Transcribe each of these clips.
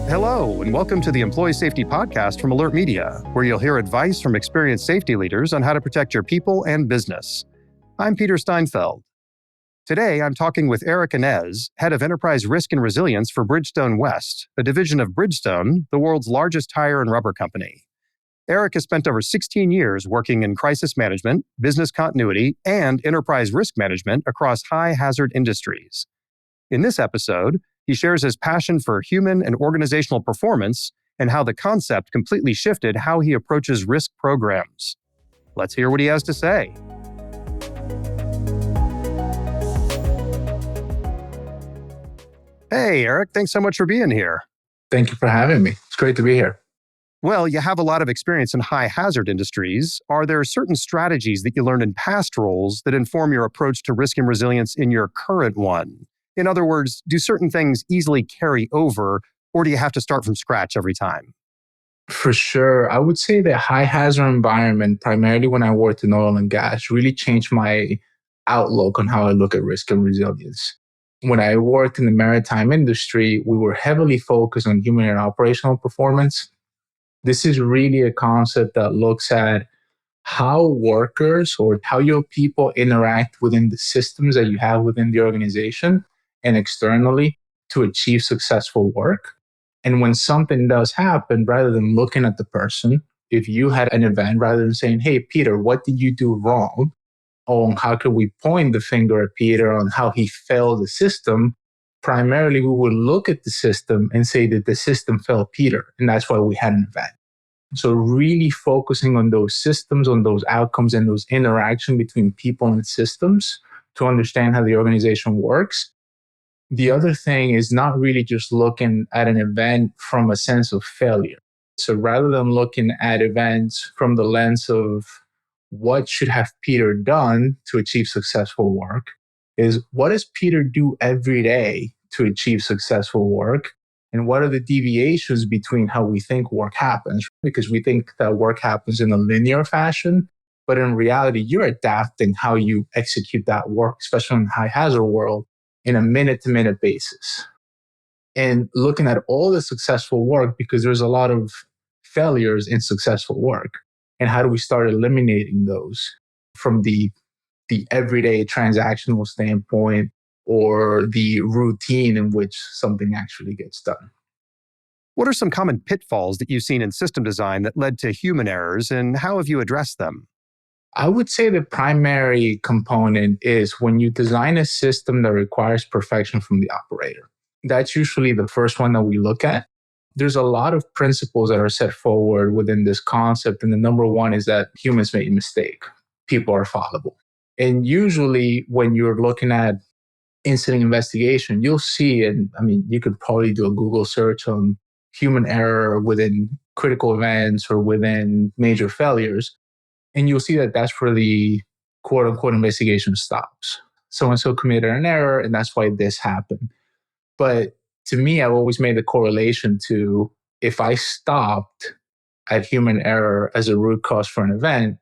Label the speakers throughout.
Speaker 1: Hello, and welcome to the Employee Safety Podcast from Alert Media, where you'll hear advice from experienced safety leaders on how to protect your people and business. I'm Peter Steinfeld. Today, I'm talking with Erick, head of Enterprise Risk and Resilience for Bridgestone West, a division of Bridgestone, the world's largest tire and rubber company. Erick has spent over 16 years working in crisis management, business continuity, and enterprise risk management across high-hazard industries. In this episode, he shares his passion for human and organizational performance and how the concept completely shifted how he approaches risk programs. Let's hear what he has to say. Hey, Erick, thanks so much for being here.
Speaker 2: Thank you for having me. It's great to be here.
Speaker 1: Well, you have a lot of experience in high-hazard industries. Are there certain strategies that you learned in past roles that inform your approach to risk and resilience in your current one? In other words, do certain things easily carry over, or do you have to start from scratch every time?
Speaker 2: For sure. I would say the high-hazard environment, primarily when I worked in oil and gas, really changed my outlook on how I look at risk and resilience. When I worked in the maritime industry, we were heavily focused on human and operational performance. This is really a concept that looks at how workers or how your people interact within the systems that you have within the organization and externally to achieve successful work. And when something does happen, rather than looking at the person, if you had an event, rather than saying, hey, Peter, what did you do wrong? Or how could we point the finger at Peter on how he failed the system? Primarily, we would look at the system and say that the system failed Peter, and that's why we had an event. So really focusing on those systems, on those outcomes, and those interaction between people and systems to understand how the organization works. The other thing is not really just looking at an event from a sense of failure. So rather than looking at events from the lens of what should have Peter done to achieve successful work, is what does Peter do every day to achieve successful work? And what are the deviations between how we think work happens? Because we think that work happens in a linear fashion, but in reality, you're adapting how you execute that work, especially in a high hazard world, in a minute-to-minute basis. And looking at all the successful work, because there's a lot of failures in successful work. And how do we start eliminating those from the everyday transactional standpoint or the routine in which something actually gets done?
Speaker 1: What are some common pitfalls that you've seen in system design that led to human errors, and how have you addressed them?
Speaker 2: I would say the primary component is when you design a system that requires perfection from the operator. That's usually the first one that we look at. There's a lot of principles that are set forward within this concept. And the number one is that humans make a mistake. People are fallible. And usually when you're looking at incident investigation, you'll see, and I mean, you could probably do a Google search on human error within critical events or within major failures. And you'll see that that's where the quote unquote investigation stops. So-and-so committed an error, and that's why this happened. But to me, I've always made the correlation to if I stopped at human error as a root cause for an event,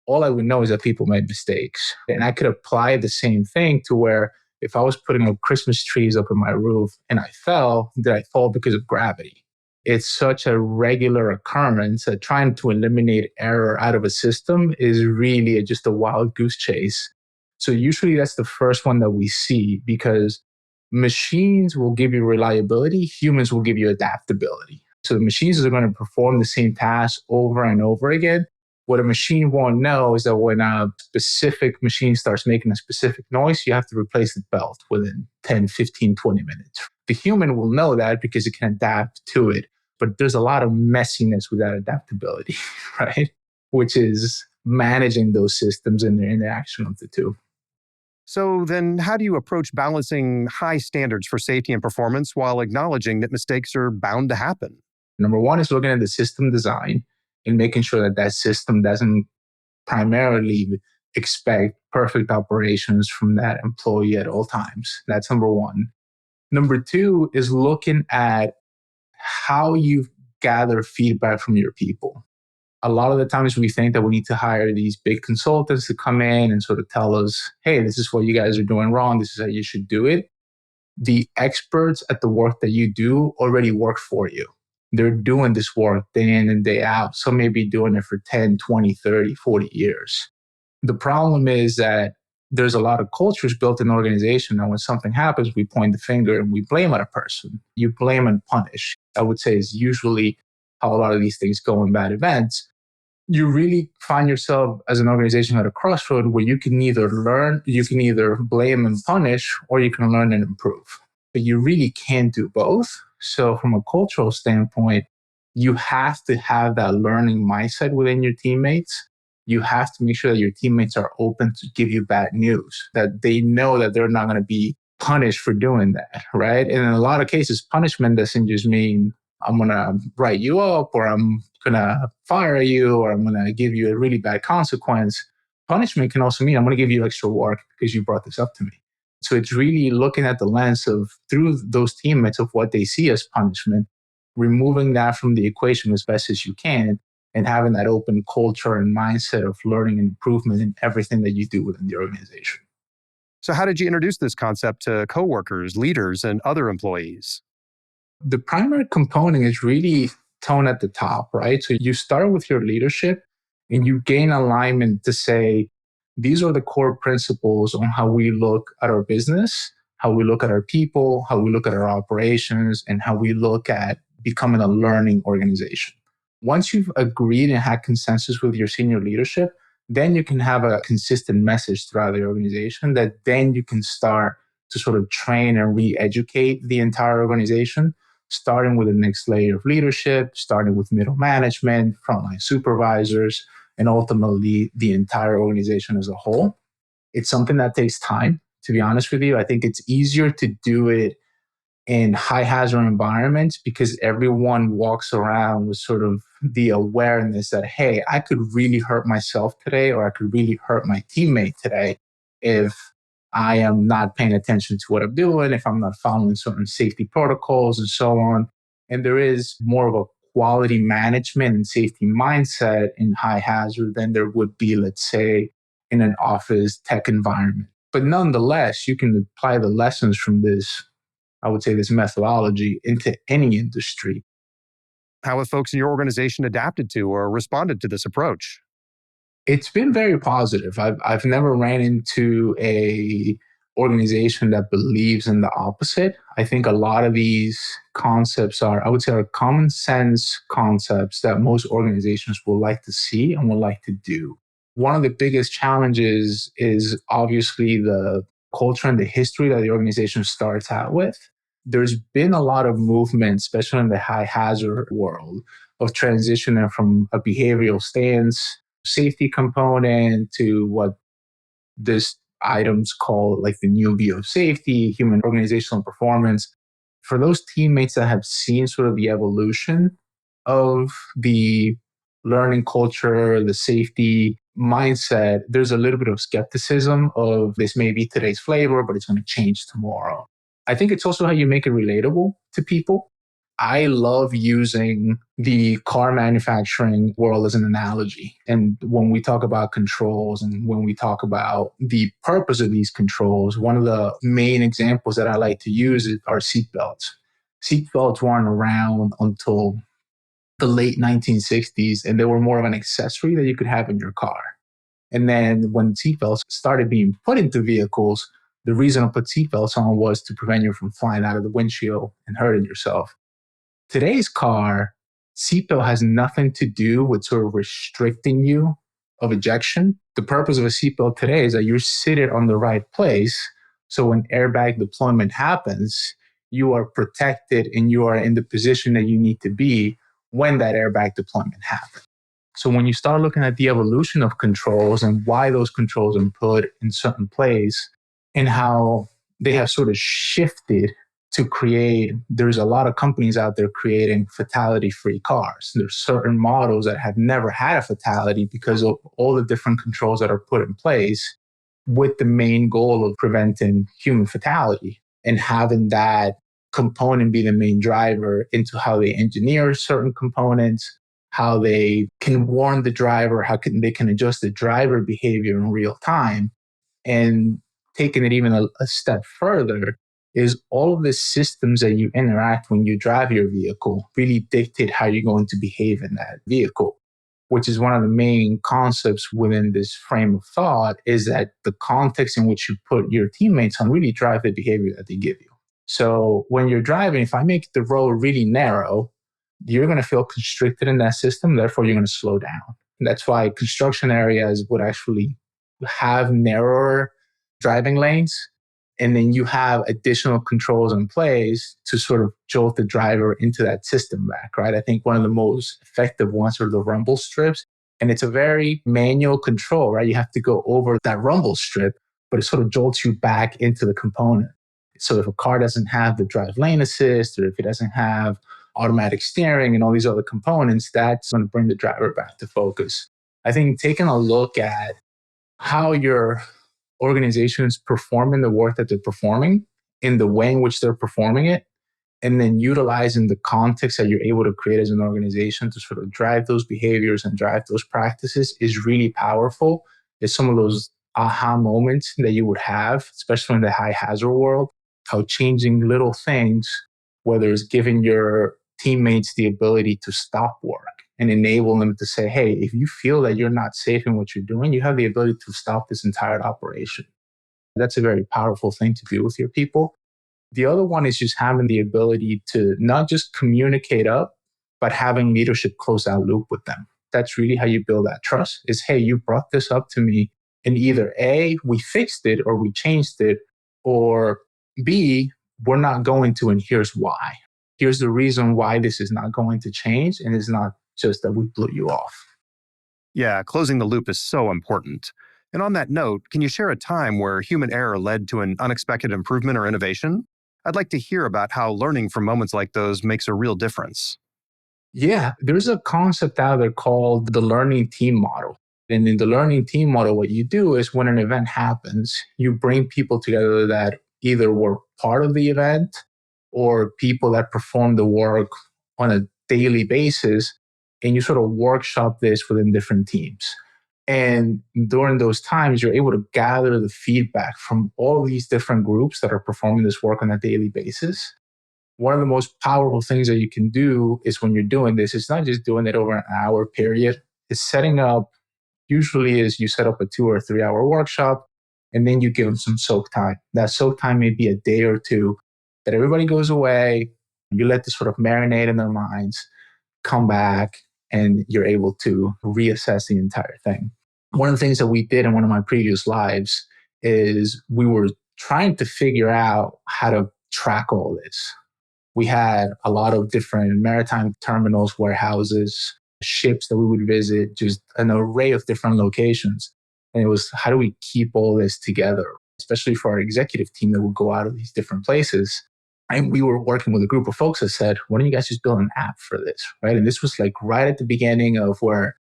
Speaker 2: all I would know is that people made mistakes. And I could apply the same thing to where if I was putting up Christmas trees up on my roof and I fell, did I fall because of gravity? It's such a regular occurrence that trying to eliminate error out of a system is really just a wild goose chase. So usually that's the first one that we see, because machines will give you reliability, humans will give you adaptability. So the machines are going to perform the same task over and over again. What a machine won't know is that when a specific machine starts making a specific noise, you have to replace the belt within 10, 15, 20 minutes. The human will know that because it can adapt to it. But there's a lot of messiness with that adaptability, right? Which is managing those systems and their interaction of the two.
Speaker 1: So then how do you approach balancing high standards for safety and performance while acknowledging that mistakes are bound to happen?
Speaker 2: Number one is looking at the system design and making sure that that system doesn't primarily expect perfect operations from that employee at all times. That's number one. Number two is looking at how you gather feedback from your people. A lot of the times we think that we need to hire these big consultants to come in and sort of tell us, hey, this is what you guys are doing wrong. This is how you should do it. the experts at the work that you do already work for you. They're doing this work day in and day out. Some may be doing it for 10, 20, 30, 40 years. The problem is that there's a lot of cultures built in an organization. And when something happens, we point the finger and we blame at a person. You blame and punish, I would say, is usually how a lot of these things go in bad events. You really find yourself as an organization at a crossroad where you can either blame and punish, or you can learn and improve. But you really can't do both. So from a cultural standpoint, you have to have that learning mindset within your teammates. You have to make sure that your teammates are open to give you bad news, that they know that they're not going to be punished for doing that, right? And in a lot of cases, punishment doesn't just mean I'm going to write you up, or I'm going to fire you, or I'm going to give you a really bad consequence. Punishment can also mean I'm going to give you extra work because you brought this up to me. So it's really looking at the lens of, through those teammates, of what they see as punishment, removing that from the equation as best as you can, and having that open culture and mindset of learning and improvement in everything that you do within the organization.
Speaker 1: So how did you introduce this concept to coworkers, leaders, and other employees?
Speaker 2: The primary component is really tone at the top, right? So you start with your leadership and you gain alignment to say, these are the core principles on how we look at our business, how we look at our people, how we look at our operations, and how we look at becoming a learning organization. Once you've agreed and had consensus with your senior leadership, then you can have a consistent message throughout the organization that then you can start to sort of train and re-educate the entire organization, starting with the next layer of leadership, starting with middle management, frontline supervisors, and ultimately the entire organization as a whole. It's something that takes time, to be honest with you. I think it's easier to do it in high hazard environments because everyone walks around with sort of the awareness that, hey, I could really hurt myself today, or I could really hurt my teammate today if I am not paying attention to what I'm doing, if I'm not following certain safety protocols and so on. And there is more of a quality management and safety mindset in high hazard than there would be, let's say, in an office tech environment. But nonetheless, you can apply the lessons from this, I would say, this methodology into any industry.
Speaker 1: How have folks in your organization adapted to or responded to this approach?
Speaker 2: It's been very positive. I've never ran into a organization that believes in the opposite. I think a lot of these concepts I would say, are common sense concepts that most organizations will like to see and will like to do. One of the biggest challenges is obviously the culture and the history that the organization starts out with. There's been a lot of movement, especially in the high hazard world, of transitioning from a behavioral stance, safety component, to what this items call like the new view of safety, human organizational performance. For those teammates that have seen sort of the evolution of the learning culture, the safety mindset, there's a little bit of skepticism of, this may be today's flavor, but it's going to change tomorrow. I think it's also how you make it relatable to people. I love using the car manufacturing world as an analogy. And when we talk about controls and when we talk about the purpose of these controls, one of the main examples that I like to use are seatbelts. Seatbelts weren't around until the late 1960s, and they were more of an accessory that you could have in your car. And then when seatbelts started being put into vehicles, the reason to put seatbelts on was to prevent you from flying out of the windshield and hurting yourself. Today's car, seatbelt has nothing to do with sort of restricting you of ejection. The purpose of a seatbelt today is that you're seated on the right place. So when airbag deployment happens, you are protected and you are in the position that you need to be when that airbag deployment happens. So when you start looking at the evolution of controls and why those controls are put in certain place and how they have sort of shifted to create, there's a lot of companies out there creating fatality-free cars. There's certain models that have never had a fatality because of all the different controls that are put in place with the main goal of preventing human fatality, and having that component be the main driver into how they engineer certain components, how they can warn the driver, they can adjust the driver behavior in real time. And taking it even a step further is all of the systems that you interact when you drive your vehicle really dictate how you're going to behave in that vehicle, which is one of the main concepts within this frame of thought, is that the context in which you put your teammates on really drive the behavior that they give you. So when you're driving, if I make the road really narrow, you're going to feel constricted in that system. Therefore, you're going to slow down. And that's why construction areas would actually have narrower driving lanes. And then you have additional controls in place to sort of jolt the driver into that system back, right? I think one of the most effective ones are the rumble strips. And it's a very manual control, right? You have to go over that rumble strip, but it sort of jolts you back into the component. So if a car doesn't have the drive lane assist, or if it doesn't have automatic steering and all these other components, that's going to bring the driver back to focus. I think taking a look at how your organizations performing the work that they're performing in the way in which they're performing it, and then utilizing the context that you're able to create as an organization to sort of drive those behaviors and drive those practices is really powerful. It's some of those aha moments that you would have, especially in the high hazard world, how changing little things, whether it's giving your teammates the ability to stop work and enable them to say, hey, if you feel that you're not safe in what you're doing, you have the ability to stop this entire operation. That's a very powerful thing to do with your people. The other one is just having the ability to not just communicate up, but having leadership close that loop with them. That's really how you build that trust is, hey, you brought this up to me, and either A, we fixed it or we changed it, or B, we're not going to, and here's why. Here's the reason why this is not going to change, and it's not just that we blew you off.
Speaker 1: Yeah, closing the loop is so important. And on that note, can you share a time where human error led to an unexpected improvement or innovation? I'd like to hear about how learning from moments like those makes a real difference.
Speaker 2: Yeah, there's a concept out there called the learning team model. And in the learning team model, what you do is when an event happens, you bring people together that either were part of the event or people that perform the work on a daily basis, and you sort of workshop this within different teams. And during those times, you're able to gather the feedback from all these different groups that are performing this work on a daily basis. One of the most powerful things that you can do is when you're doing this, it's not just doing it over an hour period. It's setting up, usually is you set up a 2 or 3 hour workshop, and then you give them some soak time. That soak time may be a day or two that everybody goes away. You let this sort of marinate in their minds, come back, and you're able to reassess the entire thing. One of the things that we did in one of my previous lives is we were trying to figure out how to track all this. We had a lot of different maritime terminals, warehouses, ships that we would visit, just an array of different locations. And it was, how do we keep all this together, especially for our executive team that would go out of these different places? And we were working with a group of folks that said, why don't you guys just build an app for this, right? And this was like right at the beginning of where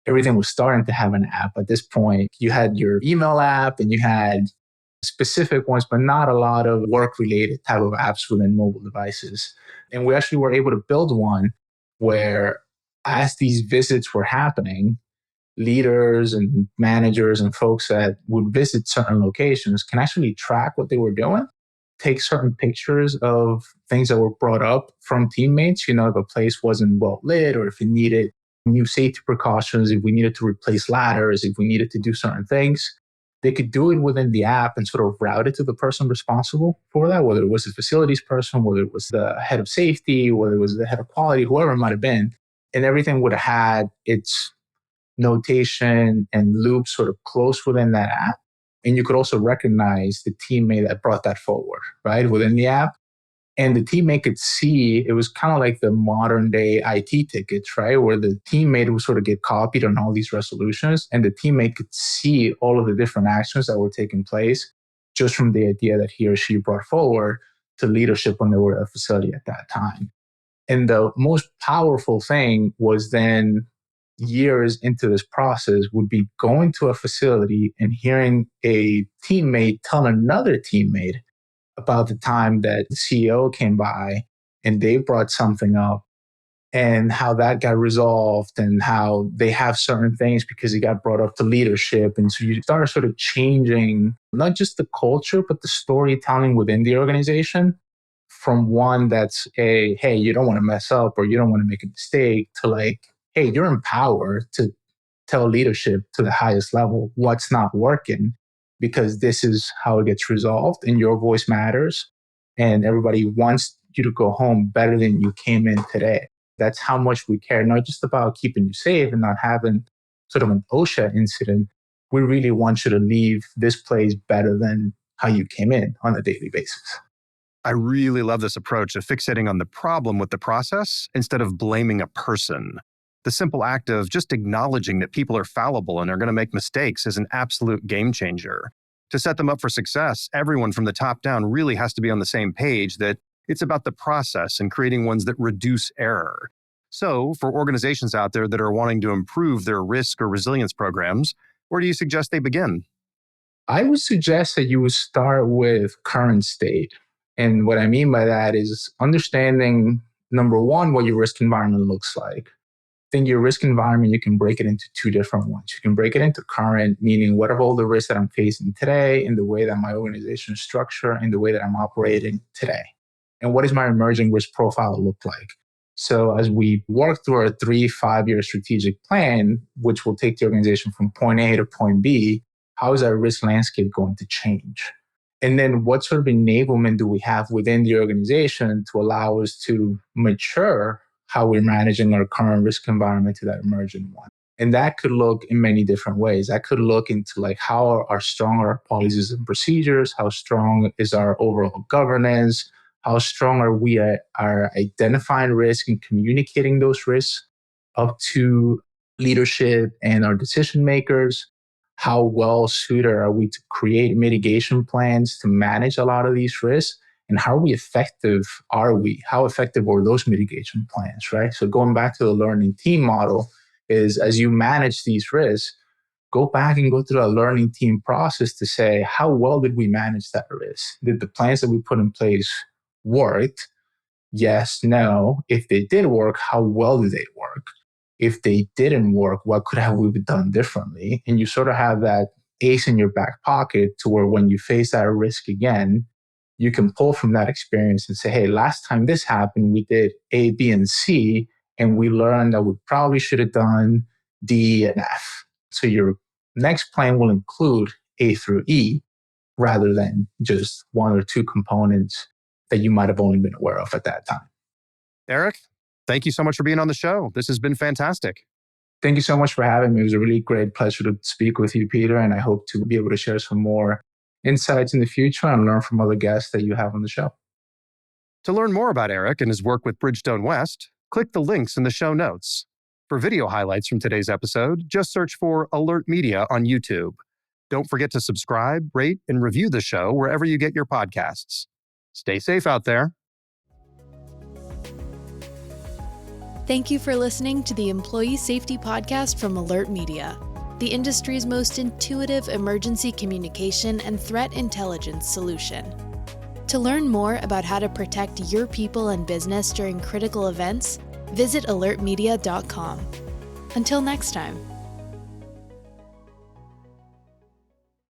Speaker 2: everything was starting to have an app. At this point, you had your email app and you had specific ones, but not a lot of work-related type of apps within mobile devices. And we actually were able to build one where as these visits were happening, leaders and managers and folks that would visit certain locations can actually track what they were doing, take certain pictures of things that were brought up from teammates, if a place wasn't well lit or if it needed new safety precautions, if we needed to replace ladders, if we needed to do certain things. They could do it within the app and sort of route it to the person responsible for that, whether it was the facilities person, whether it was the head of safety, whether it was the head of quality, whoever it might have been. And everything would have had its notation and loop sort of close within that app. And you could also recognize the teammate that brought that forward, right, within the app. And the teammate could see, it was kind of like the modern day IT tickets, right? Where the teammate would sort of get copied on all these resolutions, and the teammate could see all of the different actions that were taking place just from the idea that he or she brought forward to leadership when they were at a facility at that time. And the most powerful thing was then years into this process would be going to a facility and hearing a teammate tell another teammate about the time that the CEO came by and they brought something up. and how that got resolved and how they have certain things because it got brought up to leadership. And so you start sort of changing not just the culture, but the storytelling within the organization from one that's hey, you don't want to mess up or you don't want to make a mistake to like, hey, you're empowered to tell leadership to the highest level what's not working because this is how it gets resolved and your voice matters. And everybody wants you to go home better than you came in today. That's how much we care, not just about keeping you safe and not having sort of an OSHA incident. We really want you to leave this place better than how you came in on a daily basis.
Speaker 1: I really love this approach of fixating on the problem with the process instead of blaming a person. The simple act of just acknowledging that people are fallible and are going to make mistakes is an absolute game changer. To set them up for success, everyone from the top down really has to be on the same page that it's about the process and creating ones that reduce error. So, for organizations out there that are wanting to improve their risk or resilience programs, where do you suggest they begin?
Speaker 2: I would suggest that you would start with current state. And what I mean by that is understanding, number one, what your risk environment looks like. I think your risk environment, you can break it into two different ones. You can break it into current, meaning what are all the risks that I'm facing today in the way that my organization is structured, in the way that I'm operating today. And what does my emerging risk profile look like? So as we work through our 3-5-year strategic plan, which will take the organization from point A to point B, how is our risk landscape going to change? And then what sort of enablement do we have within the organization to allow us to mature how we're managing our current risk environment to that emerging one? And that could look in many different ways. That could look into like how are strong our policies and procedures, how strong is our overall governance, how strong are we at our identifying risk and communicating those risks up to leadership and our decision makers. How well suited are we to create mitigation plans to manage a lot of these risks? And how effective are we? How effective are those mitigation plans, right? So going back to the learning team model is as you manage these risks, go back and go through a learning team process to say, how well did we manage that risk? Did the plans that we put in place work? Yes, no. If they did work, how well did they work? If they didn't work, what could have we done differently? And you sort of have that ace in your back pocket to where when you face that risk again, you can pull from that experience and say, hey, last time this happened, we did A, B, and C, and we learned that we probably should have done D and F. So your next plan will include A through E rather than just one or two components that you might have only been aware of at that time.
Speaker 1: Erick, thank you so much for being on the show. This has been fantastic.
Speaker 2: Thank you so much for having me. It was a really great pleasure to speak with you, Peter, and I hope to be able to share some more insights in the future and learn from other guests that you have on the show.
Speaker 1: To learn more about Erick and his work with Bridgestone West, click the links in the show notes. For video highlights from today's episode, just search for Alert Media on YouTube. Don't forget to subscribe, rate, and review the show wherever you get your podcasts. Stay safe out there.
Speaker 3: Thank you for listening to the Employee Safety Podcast from Alert Media, the industry's most intuitive emergency communication and threat intelligence solution. To learn more about how to protect your people and business during critical events, visit alertmedia.com. Until next time.